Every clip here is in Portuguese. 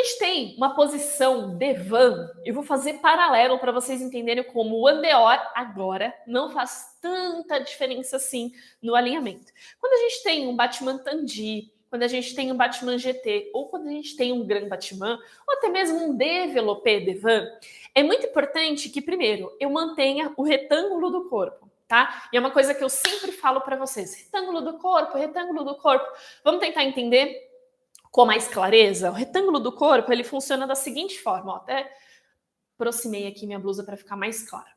gente tem uma posição Devan, eu vou fazer paralelo para vocês entenderem como o Andeor agora não faz tanta diferença assim no alinhamento. Quando a gente tem um Batman Tandi, quando a gente tem um Batman GT, ou quando a gente tem um Grand Batman, ou até mesmo um Developé Devan, é muito importante que, primeiro, eu mantenha o retângulo do corpo, tá? E é uma coisa que eu sempre falo para vocês, retângulo do corpo, retângulo do corpo. Vamos tentar entender com mais clareza? O retângulo do corpo, ele funciona da seguinte forma, ó, até aproximei aqui minha blusa para ficar mais claro.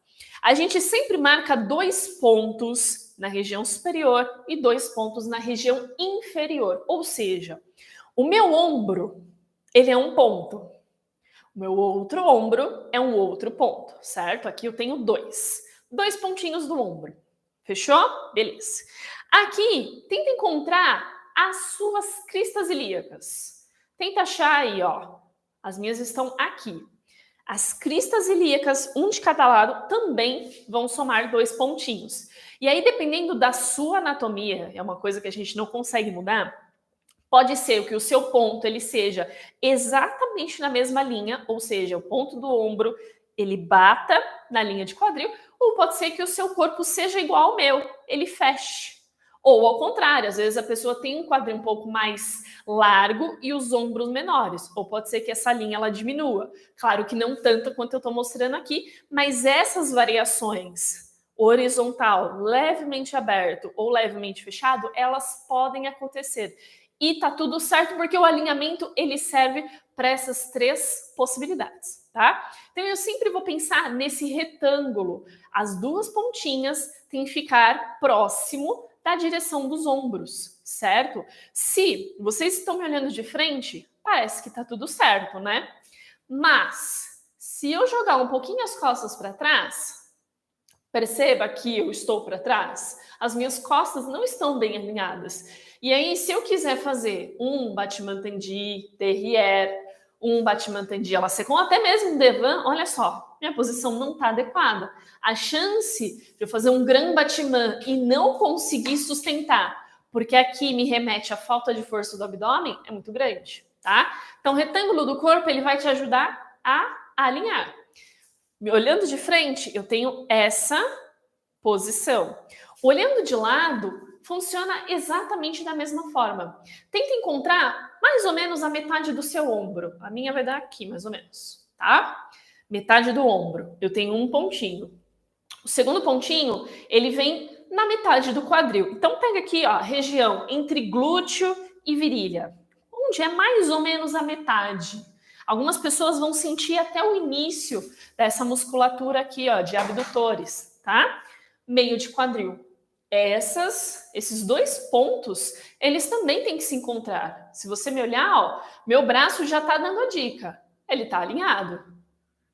A gente sempre marca 2 pontos na região superior e 2 pontos na região inferior. Ou seja, o meu ombro, ele é um ponto. O meu outro ombro é um outro ponto, certo? Aqui eu tenho 2. 2 pontinhos do ombro. Fechou? Beleza. Aqui, tenta encontrar as suas cristas ilíacas. Tenta achar aí, ó. As minhas estão aqui. As cristas ilíacas, um de cada lado, também vão somar 2 pontinhos. E aí, dependendo da sua anatomia, é uma coisa que a gente não consegue mudar, pode ser que o seu ponto ele seja exatamente na mesma linha, ou seja, o ponto do ombro ele bata na linha de quadril, ou pode ser que o seu corpo seja igual ao meu, ele feche. Ou ao contrário, às vezes a pessoa tem um quadril um pouco mais largo e os ombros menores. Ou pode ser que essa linha ela diminua. Claro que não tanto quanto eu estou mostrando aqui, mas essas variações, horizontal, levemente aberto ou levemente fechado, elas podem acontecer. E tá tudo certo porque o alinhamento ele serve para essas 3 possibilidades, tá? Então eu sempre vou pensar nesse retângulo. As 2 pontinhas têm que ficar próximo da direção dos ombros, certo? Se vocês estão me olhando de frente, parece que tá tudo certo, né? Mas se eu jogar um pouquinho as costas para trás, perceba que eu estou para trás, as minhas costas não estão bem alinhadas. E aí, se eu quiser fazer um Batman Tandi, Derrière, um Batman Tandi, ela secou, até mesmo um Devan, olha só, minha posição não está adequada. A chance de eu fazer um Grand Batman e não conseguir sustentar, porque aqui me remete à falta de força do abdômen, é muito grande, tá? Então, o retângulo do corpo, ele vai te ajudar a alinhar. Me olhando de frente, eu tenho essa posição. Olhando de lado, funciona exatamente da mesma forma. Tenta encontrar mais ou menos a metade do seu ombro. A minha vai dar aqui, mais ou menos, tá? Metade do ombro. Eu tenho um pontinho. O segundo pontinho, ele vem na metade do quadril. Então, pega aqui, ó, a região entre glúteo e virilha, onde é mais ou menos a metade. Algumas pessoas vão sentir até o início dessa musculatura aqui, ó, de abdutores, tá? Meio de quadril. Esses 2 pontos, eles também têm que se encontrar. Se você me olhar, ó, meu braço já tá dando a dica. Ele tá alinhado.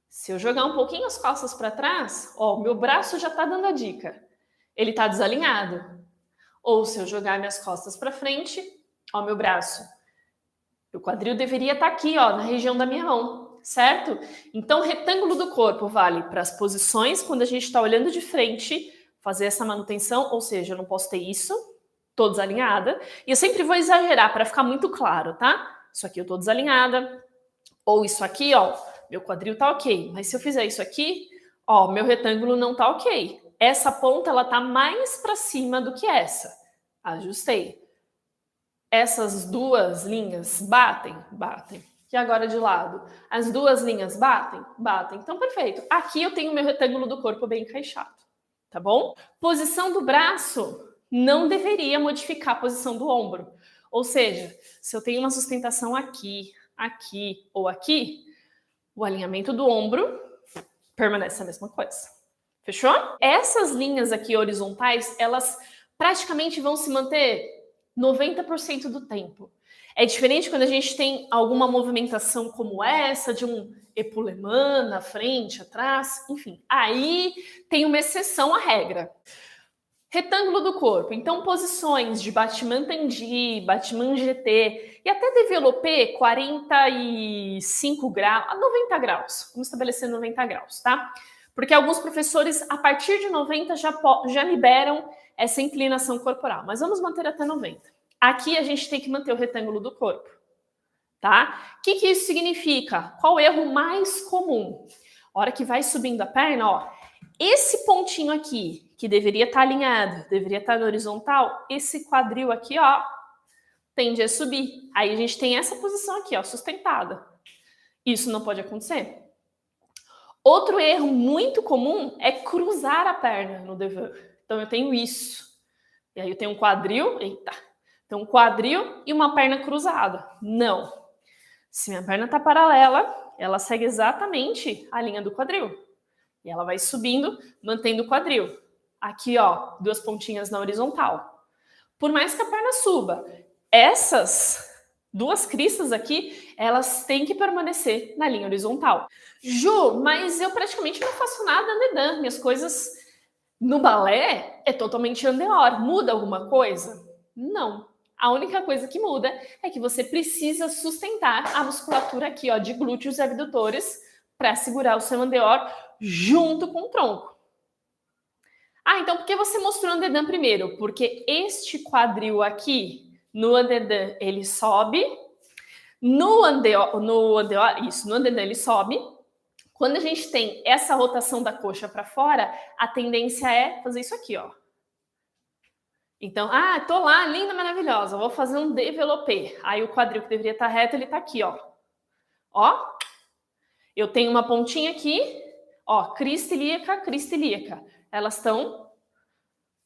Se eu jogar um pouquinho as costas para trás, ó, meu braço já tá dando a dica. Ele tá desalinhado. Ou se eu jogar minhas costas para frente, ó, meu braço. O quadril deveria estar aqui, ó, na região da minha mão, certo? Então, o retângulo do corpo vale para as posições quando a gente está olhando de frente, fazer essa manutenção, ou seja, eu não posso ter isso, tô desalinhada, e eu sempre vou exagerar para ficar muito claro, tá? Isso aqui eu tô desalinhada, ou isso aqui, ó, meu quadril tá ok, mas se eu fizer isso aqui, ó, meu retângulo não tá ok. Essa ponta, ela tá mais para cima do que essa. Ajustei. Essas 2 linhas batem? Batem. E agora de lado? As 2 linhas batem? Batem. Então, perfeito. Aqui eu tenho meu retângulo do corpo bem encaixado, tá bom? Posição do braço não deveria modificar a posição do ombro. Ou seja, se eu tenho uma sustentação aqui, aqui ou aqui, o alinhamento do ombro permanece a mesma coisa. Fechou? Essas linhas aqui horizontais, elas praticamente vão se manter 90% do tempo. É diferente quando a gente tem alguma movimentação como essa, de um épaulement na frente, atrás, enfim. Aí tem uma exceção à regra. Retângulo do corpo. Então, posições de Batman Tandi, Batman GT e até Developé 45 graus, a 90 graus. Vamos estabelecer 90 graus, tá? Porque alguns professores, a partir de 90, já liberam essa inclinação corporal. Mas vamos manter até 90. Aqui a gente tem que manter o retângulo do corpo. tá? O que que isso significa? Qual o erro mais comum? A hora que vai subindo a perna, ó, esse pontinho aqui, que deveria estar alinhado, deveria estar na horizontal, esse quadril aqui, ó, tende a subir. Aí a gente tem essa posição aqui, ó, sustentada. Isso não pode acontecer. Outro erro muito comum é cruzar a perna no devant. Então eu tenho isso. E aí eu tenho um quadril, eita, tem um quadril e uma perna cruzada. Não. Se minha perna está paralela, ela segue exatamente a linha do quadril. E ela vai subindo, mantendo o quadril. Aqui, ó, duas pontinhas na horizontal. Por mais que a perna suba, essas duas cristas aqui, elas têm que permanecer na linha horizontal. Ju, mas eu praticamente não faço nada andedã. Minhas coisas no balé é totalmente andeor. Muda alguma coisa? Não. A única coisa que muda é que você precisa sustentar a musculatura aqui, ó, de glúteos e abdutores para segurar o seu andeor junto com o tronco. Ah, então por que você mostrou o andedã primeiro? Porque este quadril aqui, no andedã, ele sobe. No andedã ele sobe. Quando a gente tem essa rotação da coxa para fora, a tendência é fazer isso aqui, ó. Então, tô lá, linda, maravilhosa, vou fazer um développé. Aí o quadril que deveria estar reto, ele está aqui, ó. Ó, eu tenho uma pontinha aqui, ó, crista ilíaca, crista ilíaca. Elas estão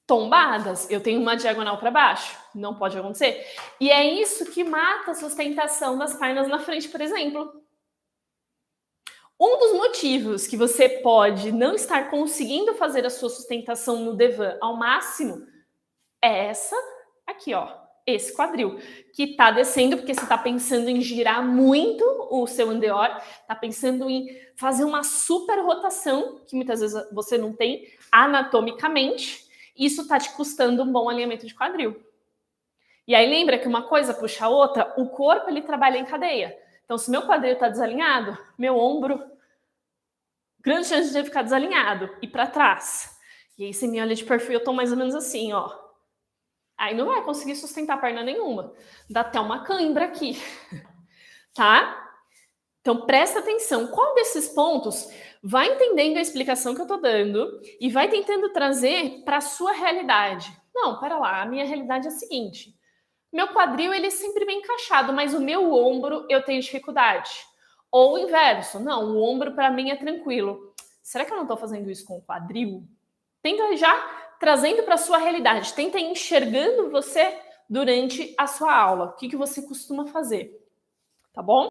tombadas. Eu tenho uma diagonal para baixo. Não pode acontecer. E é isso que mata a sustentação das pernas na frente, por exemplo. Um dos motivos que você pode não estar conseguindo fazer a sua sustentação no devant ao máximo é essa aqui, ó, esse quadril, que tá descendo porque você tá pensando em girar muito o seu andeor, tá pensando em fazer uma super rotação, que muitas vezes você não tem anatomicamente, isso tá te custando um bom alinhamento de quadril. E aí lembra que uma coisa puxa a outra, o corpo ele trabalha em cadeia. Então se meu quadril tá desalinhado, meu ombro, grande chance de ficar desalinhado e para trás. E aí você me olha de perfil, eu tô mais ou menos assim, ó. Aí não vai conseguir sustentar perna nenhuma. Dá até uma cãibra aqui, tá? Então presta atenção. Qual desses pontos vai entendendo a explicação que eu tô dando e vai tentando trazer para a sua realidade? Não, para lá. A minha realidade é a seguinte. Meu quadril ele é sempre bem encaixado, mas o meu ombro eu tenho dificuldade. Ou o inverso. Não, o ombro para mim é tranquilo. Será que eu não estou fazendo isso com o quadril? Tenta já trazendo para a sua realidade. Tenta ir enxergando você durante a sua aula. O que você costuma fazer, tá bom?